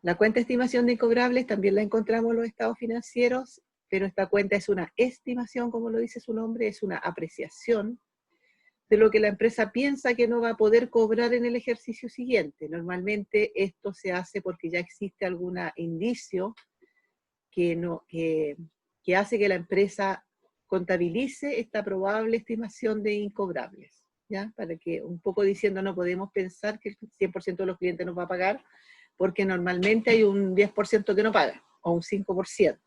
La cuenta de estimación de incobrables también la encontramos en los estados financieros, pero esta cuenta es una estimación, como lo dice su nombre, es una apreciación de lo que la empresa piensa que no va a poder cobrar en el ejercicio siguiente. Normalmente esto se hace porque ya existe algún indicio que hace que la empresa contabilice esta probable estimación de incobrables, ¿ya? Para que un poco diciendo no podemos pensar que el 100% de los clientes nos va a pagar, porque normalmente hay un 10% que no paga, o un 5%.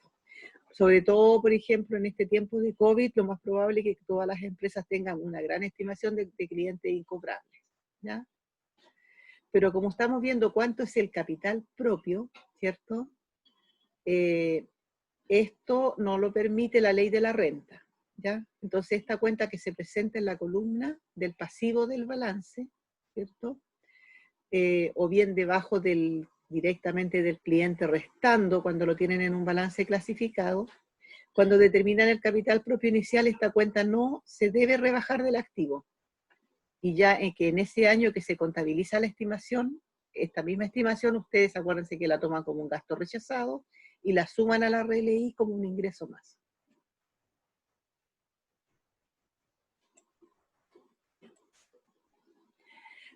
Sobre todo, por ejemplo, en este tiempo de COVID, lo más probable es que todas las empresas tengan una gran estimación de clientes incobrables, ¿ya? Pero como estamos viendo cuánto es el capital propio, ¿cierto? Esto no lo permite la ley de la renta, ¿ya? Entonces esta cuenta que se presenta en la columna del pasivo del balance, ¿cierto? O bien debajo directamente del cliente restando cuando lo tienen en un balance clasificado, cuando determinan el capital propio inicial, esta cuenta no se debe rebajar del activo. Y ya en ese año que se contabiliza la estimación, esta misma estimación, ustedes acuérdense que la toman como un gasto rechazado y la suman a la RLI como un ingreso más.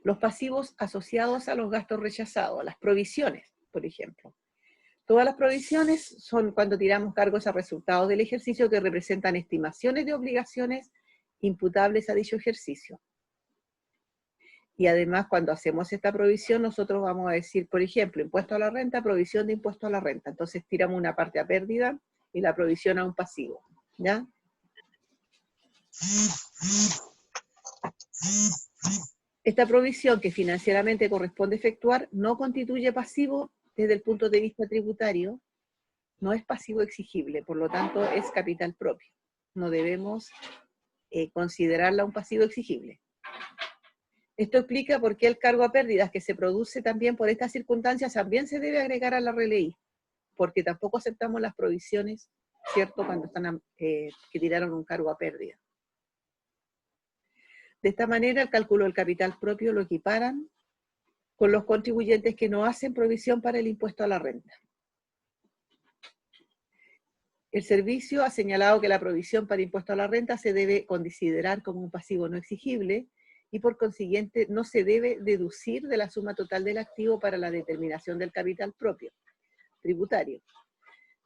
Los pasivos asociados a los gastos rechazados, las provisiones, por ejemplo. Todas las provisiones son cuando tiramos cargos a resultados del ejercicio que representan estimaciones de obligaciones imputables a dicho ejercicio. Y además, cuando hacemos esta provisión, nosotros vamos a decir, por ejemplo, impuesto a la renta, provisión de impuesto a la renta. Entonces tiramos una parte a pérdida y la provisión a un pasivo, ¿ya? Esta provisión que financieramente corresponde efectuar no constituye pasivo desde el punto de vista tributario, no es pasivo exigible, por lo tanto es capital propio. No debemos considerarla un pasivo exigible. Esto explica por qué el cargo a pérdidas que se produce también por estas circunstancias también se debe agregar a la RLI, porque tampoco aceptamos las provisiones, ¿cierto?, cuando están que tiraron un cargo a pérdida. De esta manera, el cálculo del capital propio lo equiparan con los contribuyentes que no hacen provisión para el impuesto a la renta. El servicio ha señalado que la provisión para impuesto a la renta se debe considerar como un pasivo no exigible y por consiguiente no se debe deducir de la suma total del activo para la determinación del capital propio tributario.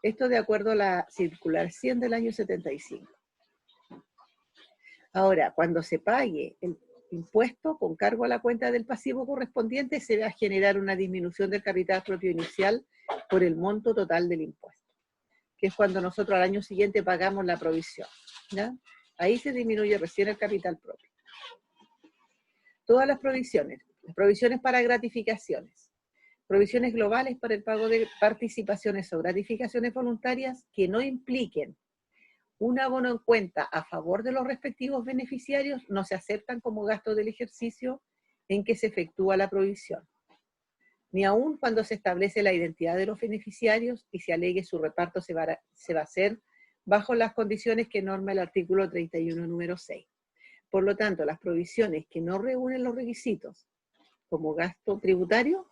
Esto de acuerdo a la circular 100 del año 75. Ahora, cuando se pague el impuesto con cargo a la cuenta del pasivo correspondiente, se va a generar una disminución del capital propio inicial por el monto total del impuesto, que es cuando nosotros al año siguiente pagamos la provisión, ¿ya? Ahí se disminuye recién el capital propio. Todas las provisiones para gratificaciones, provisiones globales para el pago de participaciones o gratificaciones voluntarias que no impliquen un abono en cuenta a favor de los respectivos beneficiarios no se aceptan como gasto del ejercicio en que se efectúa la provisión, ni aun cuando se establece la identidad de los beneficiarios y se alegue su reparto se va a hacer bajo las condiciones que norma el artículo 31, número 6. Por lo tanto, las provisiones que no reúnen los requisitos como gasto tributario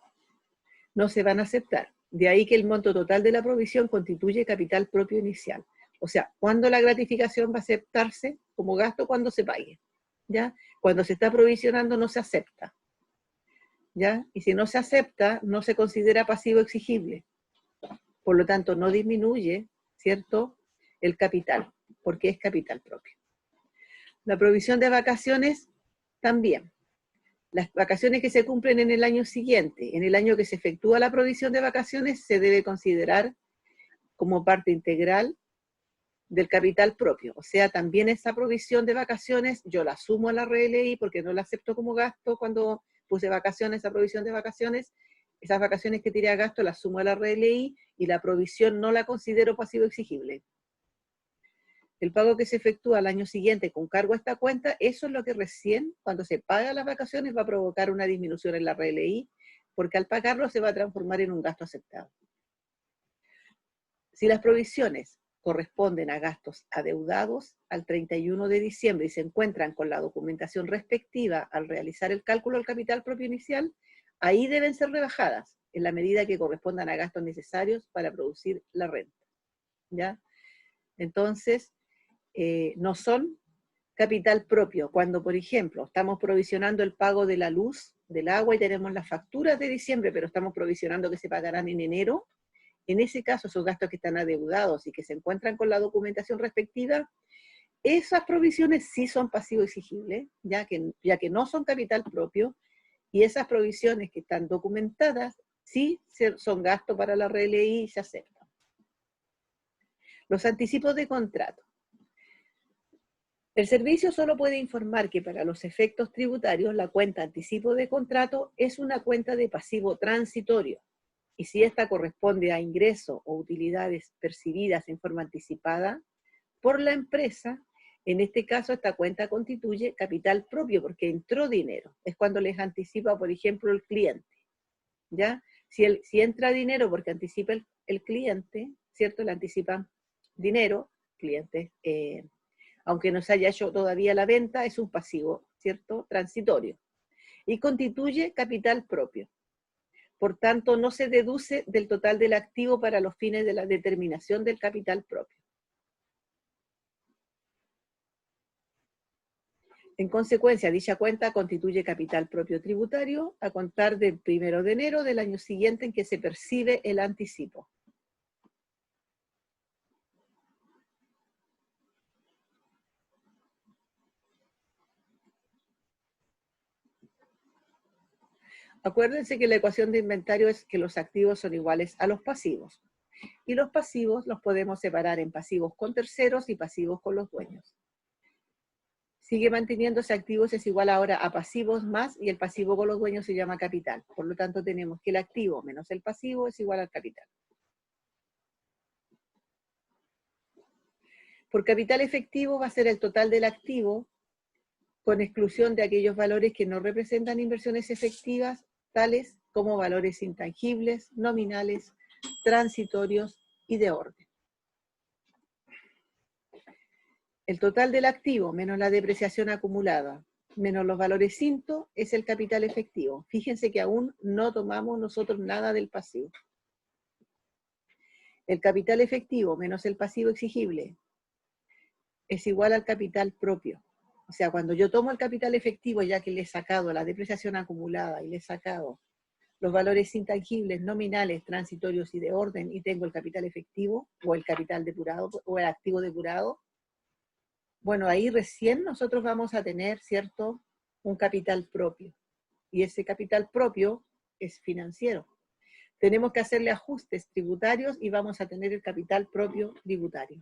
no se van a aceptar. De ahí que el monto total de la provisión constituye capital propio inicial. O sea, ¿cuándo la gratificación va a aceptarse como gasto? Cuando se pague, ¿ya? Cuando se está provisionando no se acepta, ¿ya? Y si no se acepta, no se considera pasivo exigible. Por lo tanto, no disminuye, ¿cierto?, el capital, porque es capital propio. La provisión de vacaciones también. Las vacaciones que se cumplen en el año siguiente, en el año que se efectúa la provisión de vacaciones, se debe considerar como parte integral del capital propio. O sea, también esa provisión de vacaciones yo la sumo a la RLI porque no la acepto como gasto cuando puse vacaciones, esa provisión de vacaciones. Esas vacaciones que tiré a gasto las sumo a la RLI y la provisión no la considero pasivo exigible. El pago que se efectúa al año siguiente con cargo a esta cuenta, eso es lo que recién, cuando se paga las vacaciones, va a provocar una disminución en la RLI, porque al pagarlo se va a transformar en un gasto aceptado. Si las provisiones corresponden a gastos adeudados al 31 de diciembre y se encuentran con la documentación respectiva al realizar el cálculo del capital propio inicial, ahí deben ser rebajadas, en la medida que correspondan a gastos necesarios para producir la renta. ¿Ya? Entonces, no son capital propio. Cuando, por ejemplo, estamos provisionando el pago de la luz, del agua y tenemos las facturas de diciembre, pero estamos provisionando que se pagarán en enero, en ese caso, esos gastos que están adeudados y que se encuentran con la documentación respectiva, esas provisiones sí son pasivo exigibles, ya que no son capital propio, y esas provisiones que están documentadas sí son gastos para la RLI y se aceptan. Los anticipos de contrato. El servicio solo puede informar que para los efectos tributarios la cuenta anticipo de contrato es una cuenta de pasivo transitorio, y si ésta corresponde a ingresos o utilidades percibidas en forma anticipada por la empresa, en este caso esta cuenta constituye capital propio porque entró dinero. Es cuando les anticipa, por ejemplo, el cliente. ¿Ya? Si entra dinero porque anticipa el cliente, ¿cierto? Le anticipan dinero, cliente, aunque no se haya hecho todavía la venta, es un pasivo, ¿cierto? Transitorio. Y constituye capital propio. Por tanto, no se deduce del total del activo para los fines de la determinación del capital propio. En consecuencia, dicha cuenta constituye capital propio tributario a contar del 1 de enero del año siguiente en que se percibe el anticipo. Acuérdense que la ecuación de inventario es que los activos son iguales a los pasivos. Y los pasivos los podemos separar en pasivos con terceros y pasivos con los dueños. Sigue manteniéndose activos es igual ahora a pasivos más, y el pasivo con los dueños se llama capital. Por lo tanto, tenemos que el activo menos el pasivo es igual al capital. Por capital efectivo va a ser el total del activo, con exclusión de aquellos valores que no representan inversiones efectivas, tales como valores intangibles, nominales, transitorios y de orden. El total del activo menos la depreciación acumulada, menos los valores INTO, es el capital efectivo. Fíjense que aún no tomamos nosotros nada del pasivo. El capital efectivo menos el pasivo exigible es igual al capital propio. O sea, cuando yo tomo el capital efectivo, ya que le he sacado la depreciación acumulada y le he sacado los valores intangibles, nominales, transitorios y de orden, y tengo el capital efectivo, o el capital depurado, o el activo depurado, bueno, ahí recién nosotros vamos a tener, ¿cierto?, un capital propio. Y ese capital propio es financiero. Tenemos que hacerle ajustes tributarios y vamos a tener el capital propio tributario.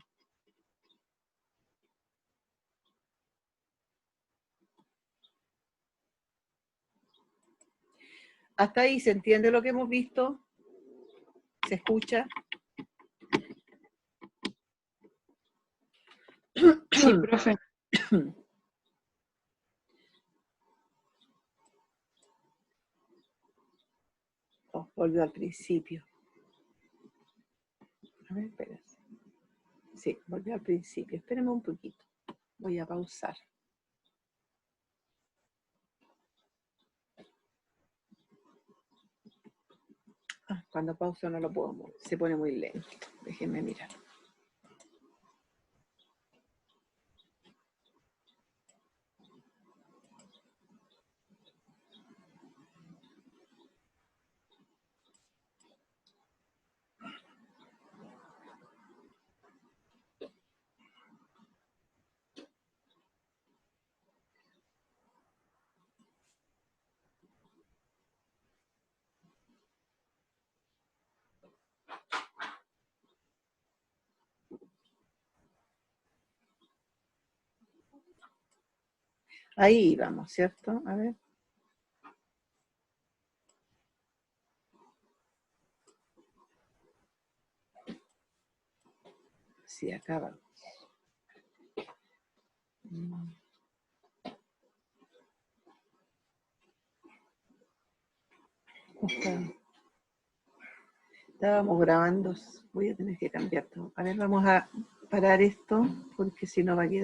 ¿Hasta ahí se entiende lo que hemos visto? ¿Se escucha? Sí, profe. Oh, volvió al principio. A ver, espérense. Sí, volvió al principio. Espérenme un poquito. Voy a pausar. Cuando pauso no lo puedo mover. Se pone muy lento. Déjenme mirar. Ahí vamos, ¿cierto? A ver. Sí, acá vamos. Estábamos grabando. Voy a tener que cambiar todo. A ver, vamos a parar esto porque si no va a quedar.